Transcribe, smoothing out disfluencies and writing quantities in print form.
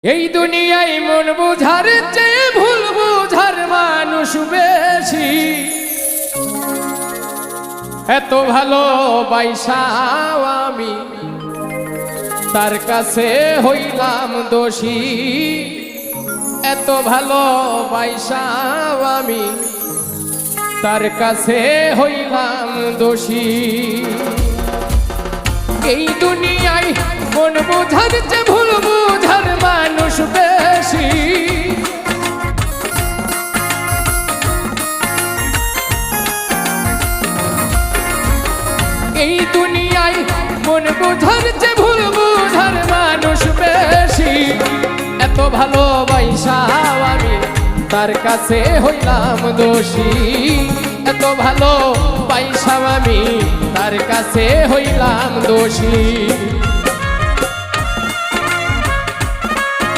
এই দুনিয়ায় মন বুঝার চেয়ে ভুল বুঝার মানুষ বেশি। এত ভালো বাইসাও আমি তার কাছে হইলাম দোষী। এত ভালো বাইসাও আমি তার কাছে হইলাম দোষী। এই দুনিয়ায় মন বুঝার চেয়ে ভুল বুঝার মানুষ বেশি। এই দুনিয়ায় মন বুঝার চেয়ে ভুল বুঝার মানুষ বেশি। এত ভালোবাসাও আমি তার কাছে হইলাম দোষী। এত ভালো বাইসাও আমি তার কাছে হইলাম দোষী।